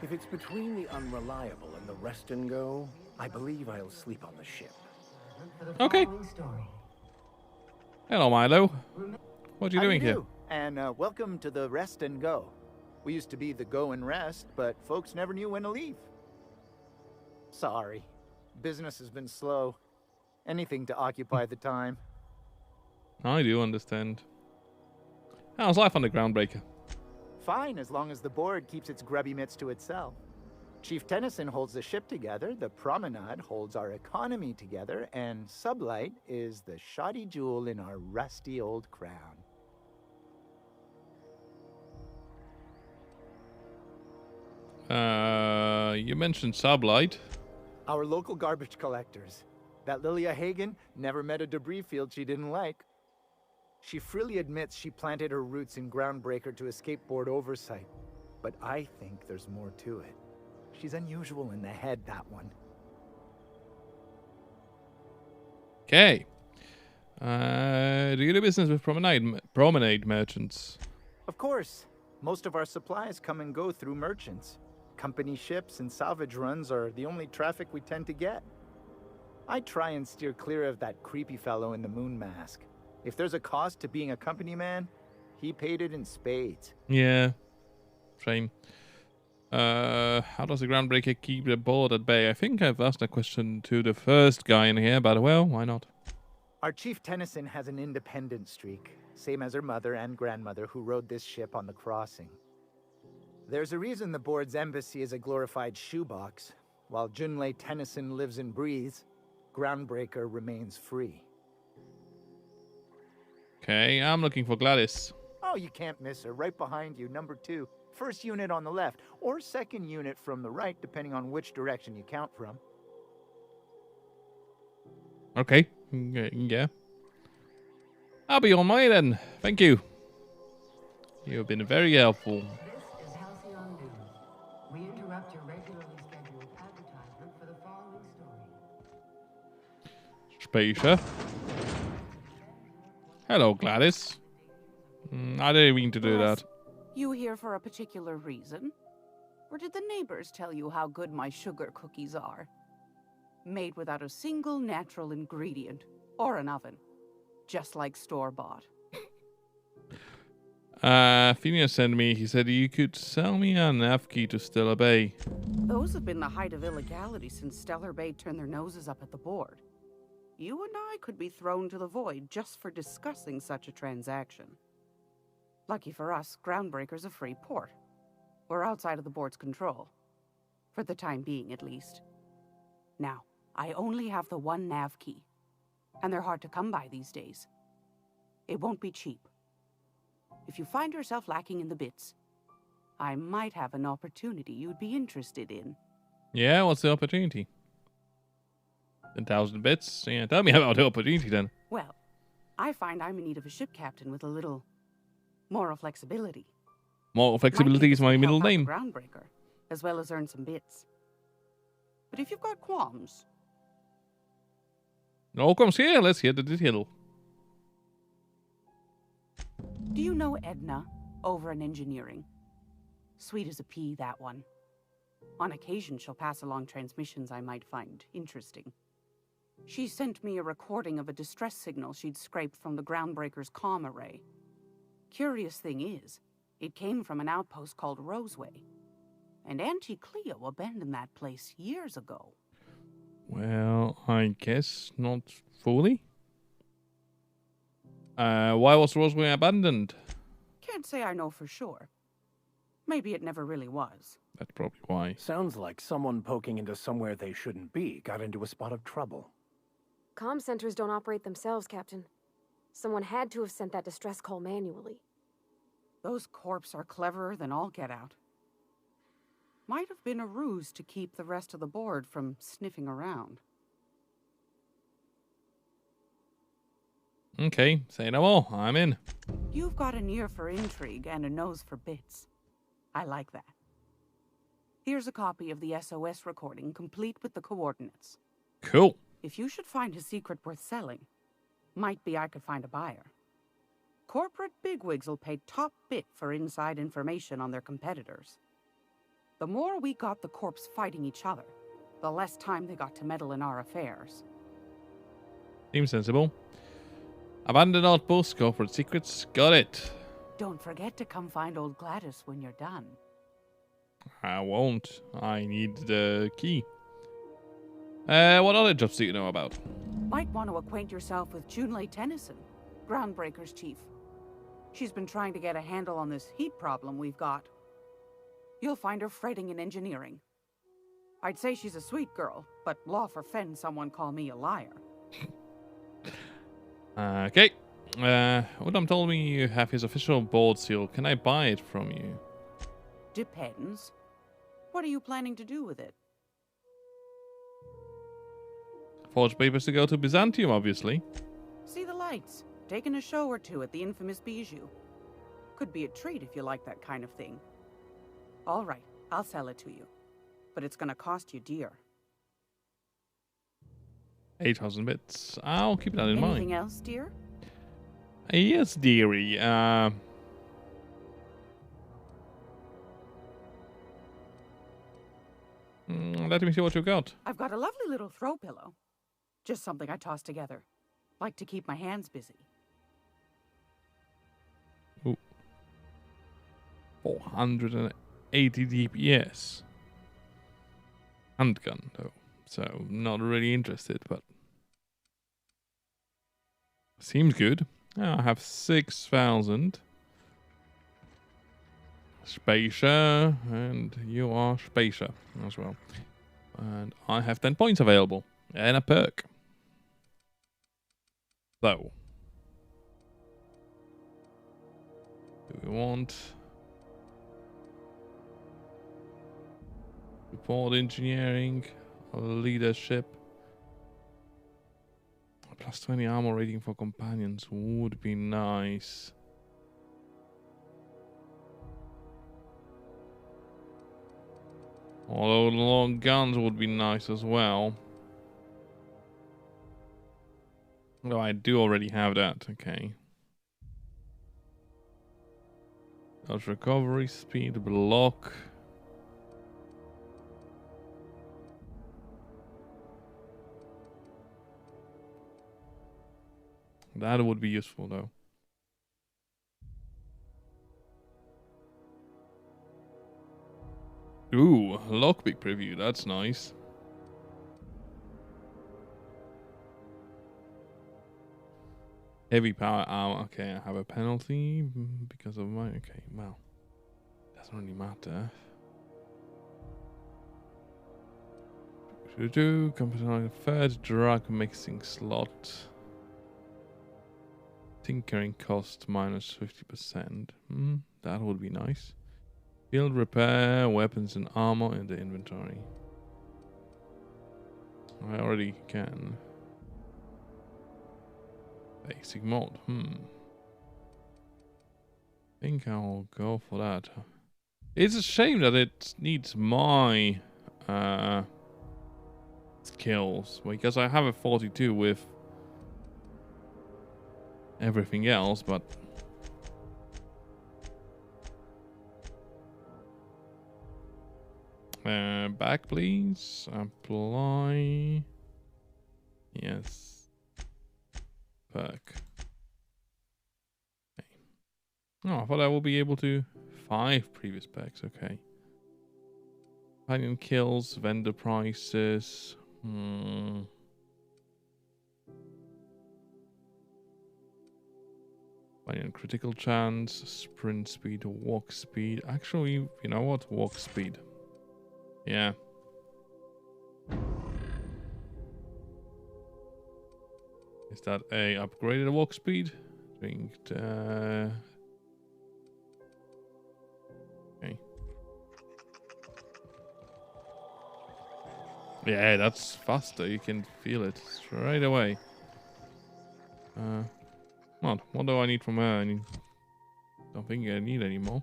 If it's between the unreliable and the rest and go, I believe I'll sleep on the ship. Okay. Hello, Milo. What are you How do doing you here? do? And welcome to the Rest and Go. We used to be the Go and Rest, but folks never knew when to leave. Sorry. Business has been slow. Anything to occupy the time. I do understand. How's life on the Groundbreaker? Fine, as long as the board keeps its grubby mitts to itself. Chief Tennyson holds the ship together, the Promenade holds our economy together, and Sublight is the shoddy jewel in our rusty old crown. You mentioned Sublight. Our local garbage collectors. That Lilia Hagen never met a debris field she didn't like. She freely admits she planted her roots in Groundbreaker to escape board oversight. But I think there's more to it. She's unusual in the head, that one. Okay. Do you do business with promenade merchants? Of course. Most of our supplies come and go through merchants. Company ships and salvage runs are the only traffic we tend to get. I try and steer clear of that creepy fellow in the moon mask. If there's a cost to being a company man, he paid it in spades. Yeah. Shame. How does the Groundbreaker keep the board at bay? I think I've asked that question to the first guy in here, but well, why not? Our Chief Tennyson has an independent streak, same as her mother and grandmother who rode this ship on the crossing. There's a reason the board's embassy is a glorified shoebox. While Junlei Tennyson lives and breathes, Groundbreaker remains free. Okay, I'm looking for Gladys. Oh, you can't miss her. Right behind you, number 2. First unit on the left, or second unit from the right, depending on which direction you count from. Okay, yeah. I'll be on my way then. Thank you. You've been very helpful. This is Halcyon News. We interrupt your regularly scheduled advertisement for the following story. Spacer. Hello, Gladys. I didn't mean to do that. You here for a particular reason? Or did the neighbors tell you how good my sugar cookies are? Made without a single natural ingredient or an oven. Just like store-bought. Phineas sent me, he said you could sell me a nav key to Stellar Bay. Those have been the height of illegality since Stellar Bay turned their noses up at the board. You and I could be thrown to the void just for discussing such a transaction. Lucky for us, Groundbreaker's a free port. We're outside of the board's control. For the time being, at least. Now, I only have the one nav key. And they're hard to come by these days. It won't be cheap. If you find yourself lacking in the bits, I might have an opportunity you'd be interested in. Yeah, what's the opportunity? 10,000 bits? Yeah, tell me about the opportunity then. Well, I find I'm in need of a ship captain with a little moral flexibility. More flexibility is my middle name. Groundbreaker, as well as earn some bits. But if you've got qualms... No comes here, let's hear the detail. Do you know Edna, over in engineering? Sweet as a pea, that one. On occasion, she'll pass along transmissions I might find interesting. She sent me a recording of a distress signal she'd scraped from the Groundbreaker's comm array. Curious thing is, it came from an outpost called Roseway. And Auntie Cleo abandoned that place years ago. Well, I guess not fully. Why was Roseway abandoned? Can't say I know for sure. Maybe it never really was. That's probably why. Sounds like someone poking into somewhere they shouldn't be got into a spot of trouble. Comm centers don't operate themselves, Captain. Someone had to have sent that distress call manually. Those corps are cleverer than all get out. Might have been a ruse to keep the rest of the board from sniffing around. Okay, say no more. I'm in. You've got an ear for intrigue and a nose for bits. I like that. Here's a copy of the SOS recording, complete with the coordinates. Cool. If you should find a secret worth selling, might be I could find a buyer. Corporate bigwigs will pay top bit for inside information on their competitors. The more we got the corps fighting each other, the less time they got to meddle in our affairs. Seems sensible. Abandoned outpost, corporate secrets. Got it. Don't forget to come find old Gladys when you're done. I won't. I need the key. What other jobs do you know about? Might want to acquaint yourself with Junlei Tennyson, Groundbreaker's chief. She's been trying to get a handle on this heat problem we've got. You'll find her fretting in engineering. I'd say she's a sweet girl, but law forfend someone call me a liar. Okay. Udam told me you have his official board seal. Can I buy it from you? Depends. What are you planning to do with it? Forge papers to go to Byzantium, obviously. See the lights. Taking a show or two at the infamous Bijou. Could be a treat if you like that kind of thing. All right, I'll sell it to you. But it's gonna cost you dear. 8,000 bits. I'll keep that in mind. Anything else, dear? Yes, dearie. Let me see what you got. I've got a lovely little throw pillow. Just something I toss together. Like to keep my hands busy. Ooh. 480 DPS. Handgun, though. So, not really interested, but... Seems good. I have 6,000. Spacer, and you are Spacer as well. And I have 10 points available. And a perk. So. Do we want... Support engineering, leadership. Plus 20 armor rating for companions would be nice. Although the long guns would be nice as well. Though I do already have that, okay. That's recovery speed, block. That would be useful, though. Ooh, lockpick preview. That's nice. Heavy power armor. Okay, I have a penalty because of my... Okay, well. Doesn't really matter. Competent third drug mixing slot. Tinkering cost minus 50%. That would be nice. Field repair, weapons and armor in the inventory. I already can. Basic mode. Think I'll go for that. It's a shame that it needs my skills, because I have a 42 with everything else, but back please. Apply. Yes. Perk. Okay. Oh, I thought I will be able to 5 previous perks. Okay. Companion kills, vendor prices. Critical chance, sprint speed, walk speed. Actually, you know what? Walk speed. Yeah. Is that a upgraded walk speed? Linked. Okay. Yeah, that's faster. You can feel it straight away. What do I need from her? Don't think I need any more.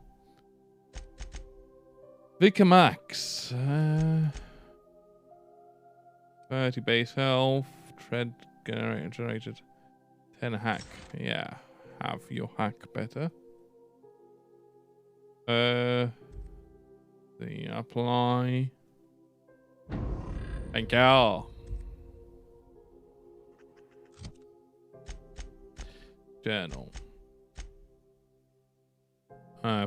Vicar Max. 30 base health. Tread generated. 10 hack. Yeah. Have your hack better. The apply. Thank you. Journal.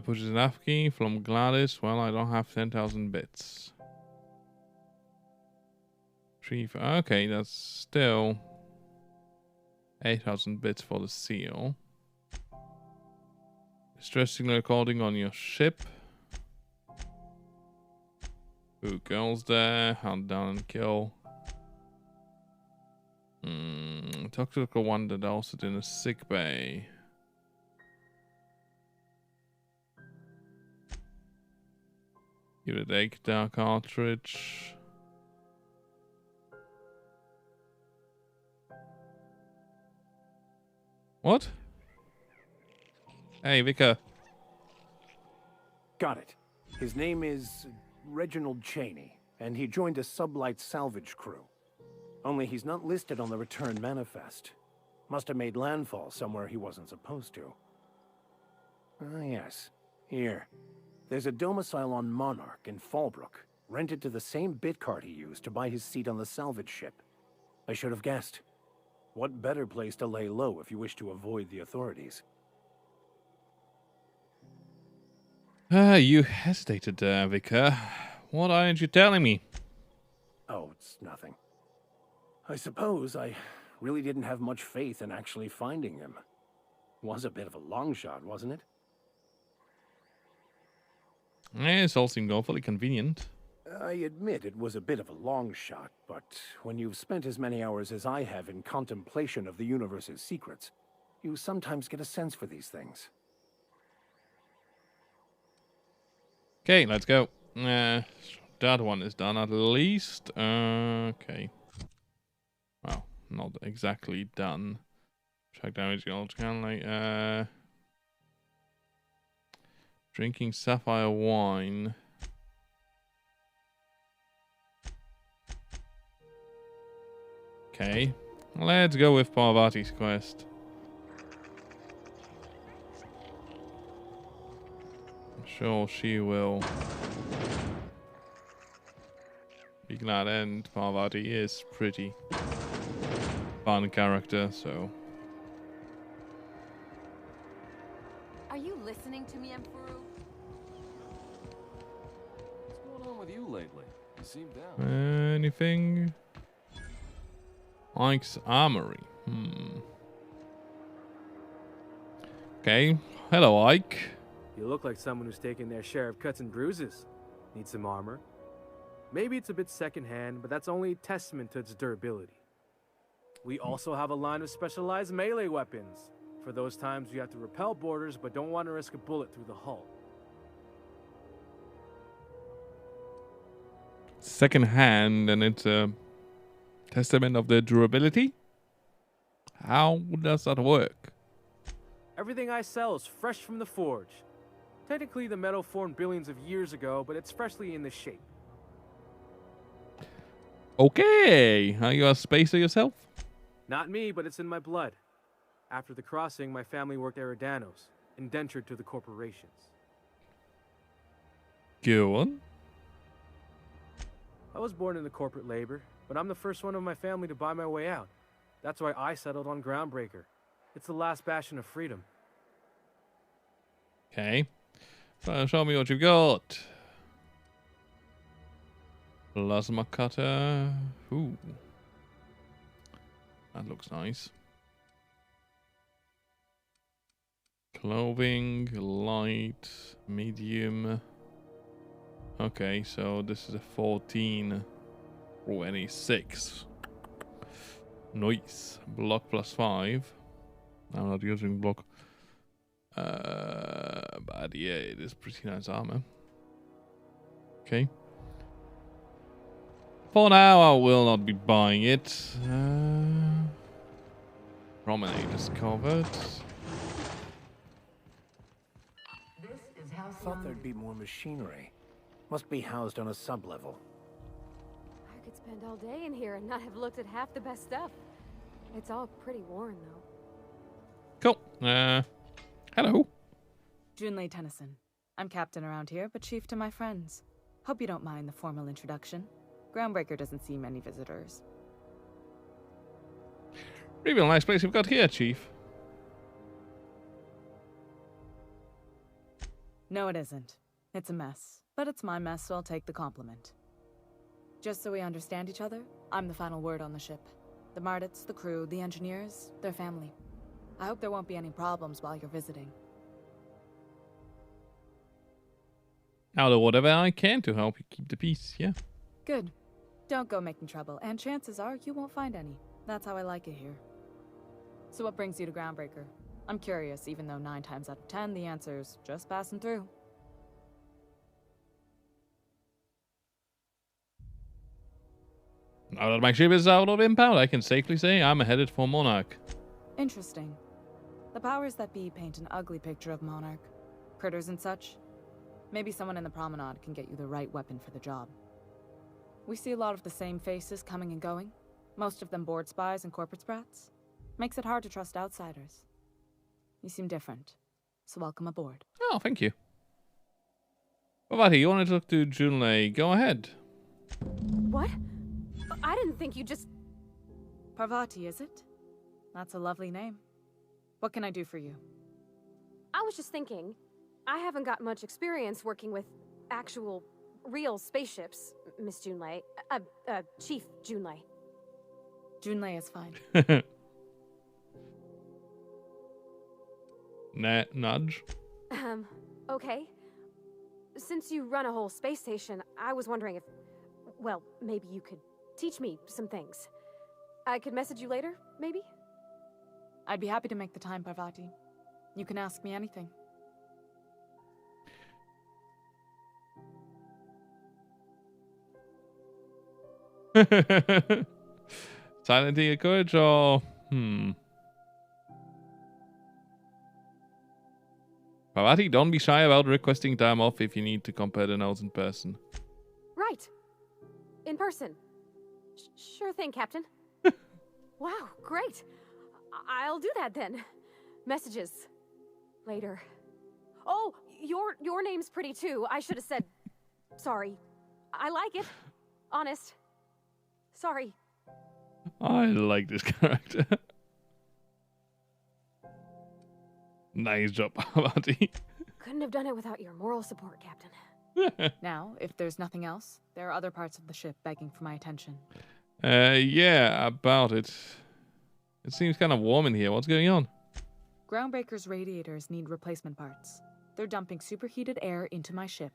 Pushes an F key from Gladys. Well, I don't have 10,000 bits. Okay, that's still 8,000 bits for the seal. Distress signal recording on your ship. Who girls there? Hunt down and kill. Toxical one that also in a sick bay. Give it a dark cartridge. What? Hey, Vicar. Got it. His name is Reginald Cheney, and he joined a sublight salvage crew. Only he's not listed on the return manifest. Must have made landfall somewhere he wasn't supposed to. Ah, yes. Here. There's a domicile on Monarch in Fallbrook, rented to the same bit card he used to buy his seat on the salvage ship. I should have guessed. What better place to lay low if you wish to avoid the authorities? You hesitated there, Vicar. What aren't you telling me? Oh, it's nothing. I suppose I really didn't have much faith in actually finding him. Was a bit of a long shot, wasn't it? It all seemed awfully convenient. I admit it was a bit of a long shot, but when you've spent as many hours as I have in contemplation of the universe's secrets, you sometimes get a sense for these things. Okay, let's go. That one is done at least. Okay. Well, not exactly done. Check damage gold can drinking sapphire wine. Okay. Let's go with Parvati's quest. I'm sure she will be glad, and Parvati is pretty fun character, so. Are you listening to me, Emperor? What's going on with you lately? You seem down. Anything? Ike's Armory. Okay. Hello, Ike. You look like someone who's taken their share of cuts and bruises. Need some armor. Maybe it's a bit secondhand, but that's only a testament to its durability. We also have a line of specialized melee weapons, for those times you have to repel boarders but don't want to risk a bullet through the hull. Second hand, and it's a testament of the durability? How does that work? Everything I sell is fresh from the forge. Technically, the metal formed billions of years ago, but it's freshly in the shape. Okay. Are you a spacer yourself? Not me, but it's in my blood. After the crossing, my family worked Eridanos, indentured to the corporations. Go on. I was born into corporate labor, but I'm the first one of my family to buy my way out. That's why I settled on Groundbreaker. It's the last bastion of freedom. Okay. So show me what you've got. Plasma cutter. Ooh. That looks nice. Clothing, light, medium. Okay, so this is a 14. Oh, any 6. Nice. Block +5. I'm not using block. But yeah, it is pretty nice armor. Okay. For now, I will not be buying it. Promenade is covered. This is House Thought there'd be more machinery. Must be housed on a sub-level. I could spend all day in here and not have looked at half the best stuff. It's all pretty worn, though. Cool. Hello. Junlei Tennyson. I'm captain around here, but chief to my friends. Hope you don't mind the formal introduction. Groundbreaker doesn't see many visitors. Really nice place you've got here, Chief. No, it isn't. It's a mess. But it's my mess, so I'll take the compliment. Just so we understand each other, I'm the final word on the ship. The Mardits, the crew, the engineers, their family. I hope there won't be any problems while you're visiting. I'll do whatever I can to help you keep the peace, yeah. Good. Don't go making trouble, and chances are you won't find any. That's how I like it here. So what brings you to Groundbreaker? I'm curious, even though 9 times out of 10 the answer's just passing through. Now that my ship is out of impound, I can safely say I'm headed for Monarch. Interesting. The powers that be paint an ugly picture of Monarch. Critters and such. Maybe someone in the promenade can get you the right weapon for the job. We see a lot of the same faces coming and going. Most of them board spies and corporate sprats. Makes it hard to trust outsiders. You seem different, so welcome aboard. Oh, thank you. Parvati, you wanted to talk to Junlei. Go ahead. What? I didn't think you just... Parvati, is it? That's a lovely name. What can I do for you? I was just thinking, I haven't got much experience working with actual, real spaceships, Miss Junlei. Chief Junlei. Junlei is fine. Nudge. Okay. Since you run a whole space station, I was wondering if, well, maybe you could teach me some things. I could message you later, maybe? I'd be happy to make the time, Parvati. You can ask me anything. Silent your courage or... Parvati, don't be shy about requesting time off if you need to compare the notes in person. Right. In person. Sure thing, Captain. Wow, great. I'll do that then. Messages. Later. Oh, your name's pretty too. I should have said... Sorry. I like it. Honest. Sorry. I like this character. Nice job, Parvati. Couldn't have done it without your moral support, Captain. Now, if there's nothing else, there are other parts of the ship begging for my attention. Yeah, about it. It seems kind of warm in here. What's going on? Groundbreaker's radiators need replacement parts. They're dumping superheated air into my ship.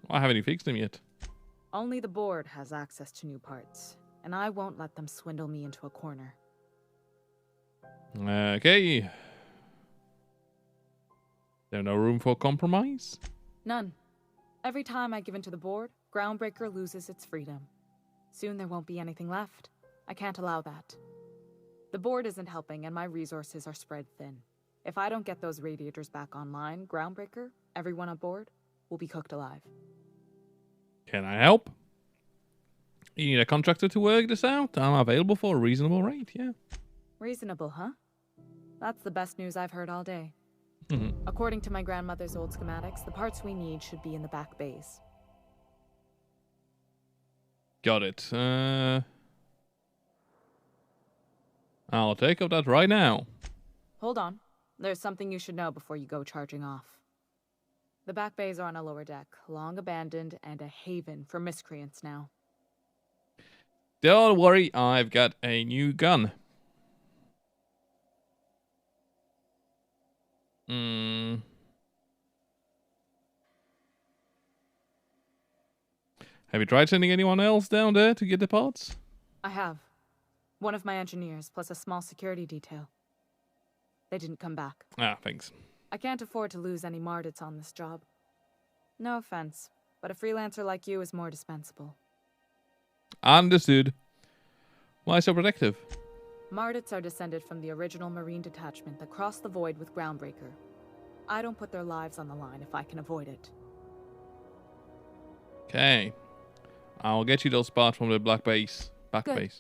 I haven't even fixed them yet. Only the board has access to new parts, and I won't let them swindle me into a corner. Okay. There's no room for compromise? None. Every time I give in to the board, Groundbreaker loses its freedom. Soon there won't be anything left. I can't allow that. The board isn't helping, and my resources are spread thin. If I don't get those radiators back online, Groundbreaker, everyone aboard, will be cooked alive. Can I help? You need a contractor to work this out? I'm available for a reasonable rate, yeah. Reasonable, huh? That's the best news I've heard all day. According to my grandmother's old schematics, the parts we need should be in the back bays. Got it. I'll take up that right now. Hold on. There's something you should know before you go charging off. The back bays are on a lower deck, long abandoned and a haven for miscreants now. Don't worry, I've got a new gun. Have you tried sending anyone else down there to get the parts? I have. One of my engineers, plus a small security detail. They didn't come back. Ah, thanks. I can't afford to lose any Mardits on this job. No offense, but a freelancer like you is more dispensable. Understood. Why so protective? Mardits are descended from the original Marine detachment that crossed the void with Groundbreaker. I don't put their lives on the line if I can avoid it. Okay. I'll get you those parts from the back base. Good.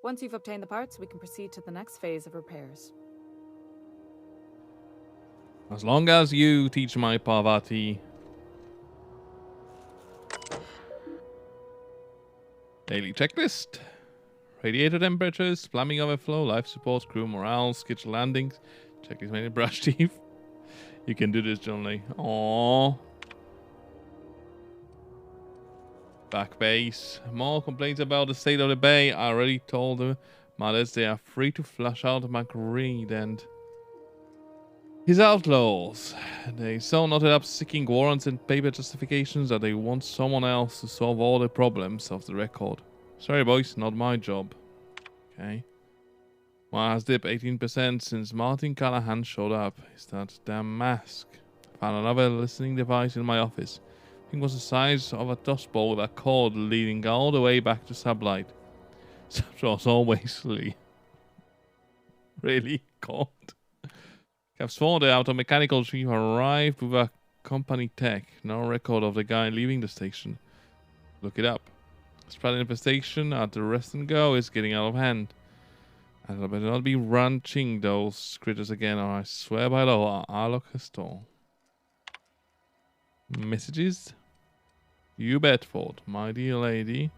Once you've obtained the parts, we can proceed to the next phase of repairs. As long as you teach my Parvati Daily checklist. Radiator temperatures, plumbing overflow, life support, crew morale, scheduled landings. Checklist mainly brush teeth. You can do this, John Lee. Aww. Back base. More complaints about the state of the bay. I already told the mothers they are free to flush out McReed and his outlaws. They so knotted up seeking warrants and paper justifications that they want someone else to solve all the problems of the record. Sorry boys, not my job. Okay. Well, has dipped 18% since Martin Callahan showed up. Is that damn mask? Found another listening device in my office. I think it was the size of a toss ball with a cord leading all the way back to Sublight. So it was always really cold. I've sworn the auto mechanical chief arrived with a company tech. No record of the guy leaving the station. Look it up. Spread infestation at the rest and go is getting out of hand. I better not be ranching those critters again, or I swear by law I'll lock his door. Messages? You Bedford, my dear lady.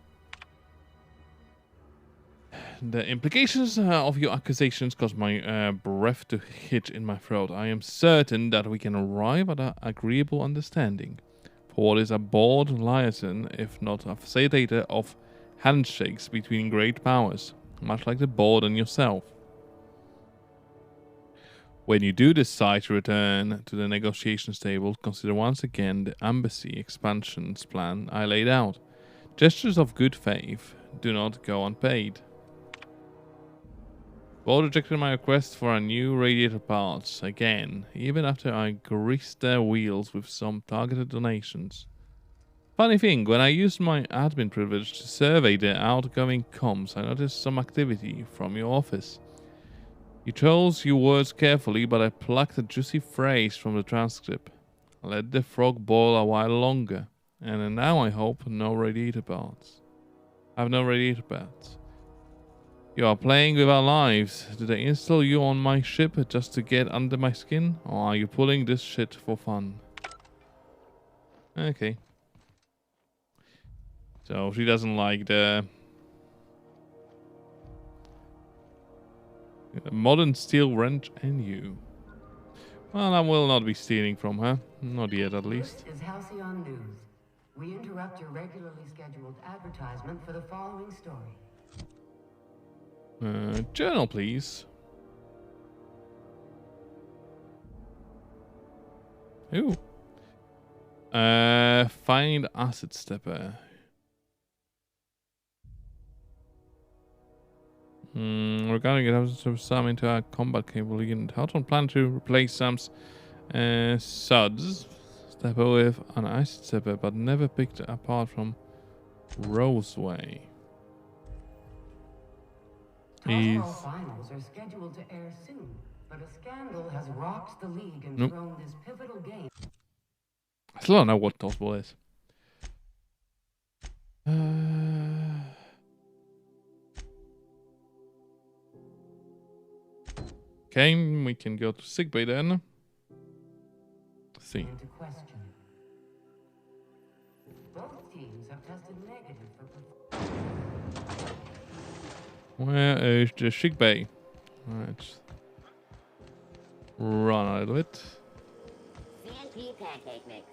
The implications of your accusations cause my breath to hitch in my throat. I am certain that we can arrive at an agreeable understanding. For what is a board liaison, if not a facilitator of handshakes between great powers, much like the board and yourself? When you do decide to return to the negotiations table, consider once again the embassy expansions plan I laid out. Gestures of good faith do not go unpaid. Board rejected my request for a new radiator parts again, even after I greased their wheels with some targeted donations. Funny thing, when I used my admin privilege to survey the outgoing comms, I noticed some activity from your office. You chose your words carefully, but I plucked a juicy phrase from the transcript. Let the frog boil a while longer, and now I hope no radiator parts. I have no radiator parts. You are playing with our lives. Did I install you on my ship just to get under my skin? Or are you pulling this shit for fun? Okay. So she doesn't like the modern steel wrench and you. Well, I will not be stealing from her. Not yet, at least. This is Halcyon News. We interrupt your regularly scheduled advertisement for the following story. Journal, please. Ooh. Find Acid Stepper. Regarding it, have some into our combat cable unit. Houghton plan to replace Sam's suds stepper with an acid stepper, but never picked apart from Roseway. Tossball finals are scheduled to air soon, but a scandal has rocked the league and thrown this pivotal game. I still don't know what Tossball is. Okay, we can go to sickbay then. Let's see. Into question. Both teams have tested negative for. Where is the sick bay? Alright. Run a little bit. CNP pancake mix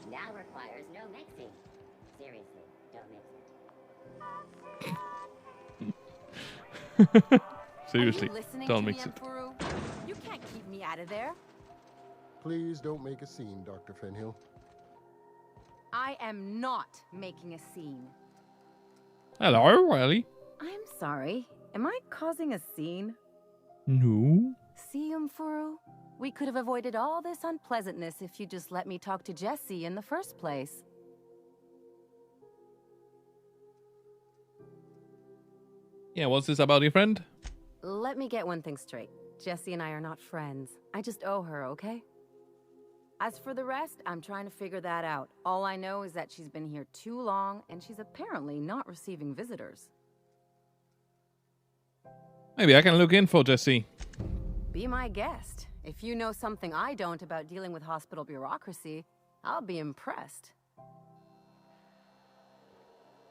now requires no mixing. Seriously, don't mix it. Seriously, don't mix it. You can't keep me out of there. Please don't make a scene, Dr. Fenhill. I am not making a scene. Hello, Ellie. I'm sorry. Am I causing a scene? No. See, Furu? We could have avoided all this unpleasantness if you just let me talk to Jesse in the first place. Yeah, what's this about your friend? Let me get one thing straight. Jesse and I are not friends. I just owe her, okay? As for the rest, I'm trying to figure that out. All I know is that she's been here too long, and she's apparently not receiving visitors. Maybe I can look in for Jesse. Be my guest. If you know something I don't about dealing with hospital bureaucracy, I'll be impressed.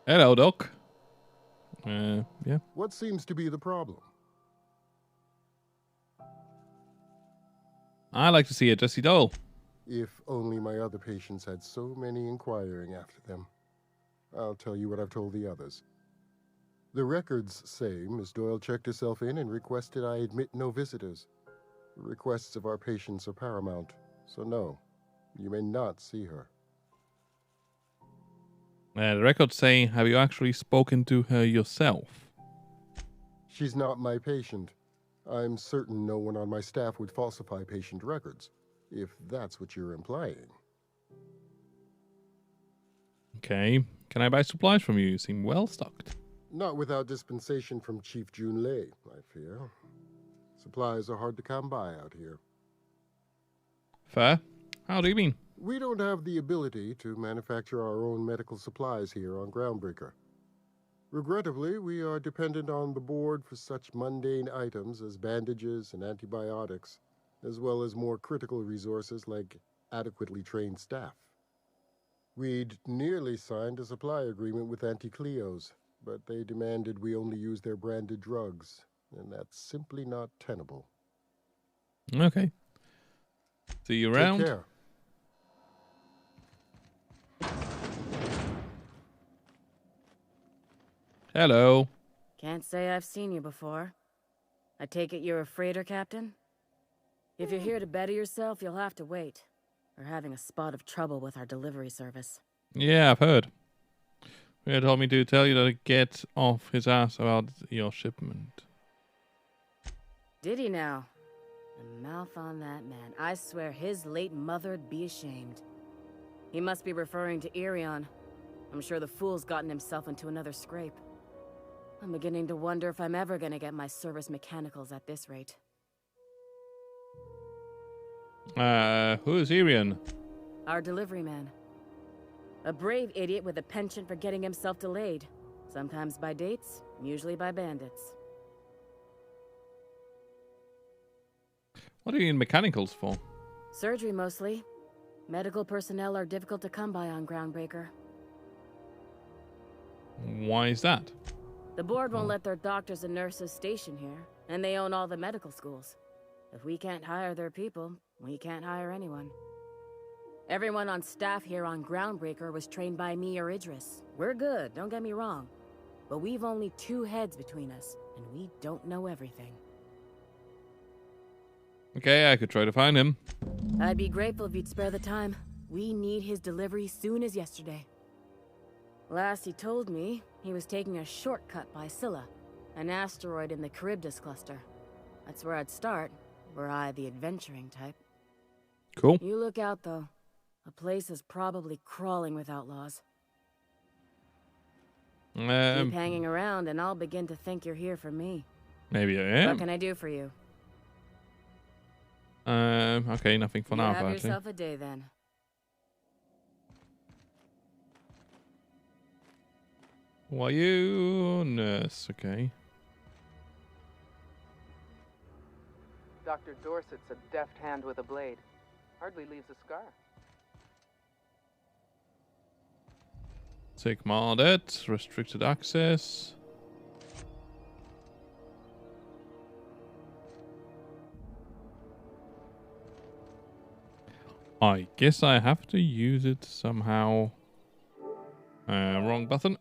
Hello, Doc. Yeah. What seems to be the problem? I like to see a Jesse Dole. If only my other patients had so many inquiring after them. I'll tell you what I've told the others. The records say Miss Doyle checked herself in and requested I admit no visitors. The requests of our patients are paramount, so no, you may not see her. The records say, have you actually spoken to her yourself? She's not my patient. I'm certain no one on my staff would falsify patient records, if that's what you're implying. Okay. Can I buy supplies from you? You seem well stocked. Not without dispensation from Chief Jun Lei, I fear. Supplies are hard to come by out here. Fair. How do you mean? We don't have the ability to manufacture our own medical supplies here on Groundbreaker. Regrettably, we are dependent on the board for such mundane items as bandages and antibiotics, as well as more critical resources like adequately trained staff. We'd nearly signed a supply agreement with Anti-Cleos, but they demanded we only use their branded drugs, and that's simply not tenable. Okay. See you around. Take care. Hello. Can't say I've seen you before. I take it you're a freighter captain? If you're here to better yourself, you'll have to wait. We're having a spot of trouble with our delivery service. Yeah, I've heard. He told me to tell you to get off his ass about your shipment. Did he now? The mouth on that man. I swear his late mother'd be ashamed. He must be referring to Irion. I'm sure the fool's gotten himself into another scrape. I'm beginning to wonder if I'm ever gonna get my service mechanicals at this rate. Who is Irion? Our delivery man. A brave idiot with a penchant for getting himself delayed. Sometimes by dates, usually by bandits. What do you need mechanicals for? Surgery mostly. Medical personnel are difficult to come by on Groundbreaker. Why is that? The board won't let their doctors and nurses station here, and they own all the medical schools. If we can't hire their people, we can't hire anyone. Everyone on staff here on Groundbreaker was trained by me or Idris. We're good, don't get me wrong. But we've only 2 heads between us, and we don't know everything. Okay, I could try to find him. I'd be grateful if you'd spare the time. We need his delivery soon as yesterday. Last he told me, he was taking a shortcut by Scylla, an asteroid in the Charybdis cluster. That's where I'd start, were I the adventuring type. Cool. You look out, though. The place is probably crawling with outlaws. Keep hanging around, and I'll begin to think you're here for me. Maybe I am. What can I do for you? Okay, nothing for now, have apparently. yourself a day, then. Who are you? Nurse, okay. Dr. Dorset's a deft hand with a blade. Hardly leaves a scar. Sigma audit, restricted access. I guess I have to use it somehow. Wrong button.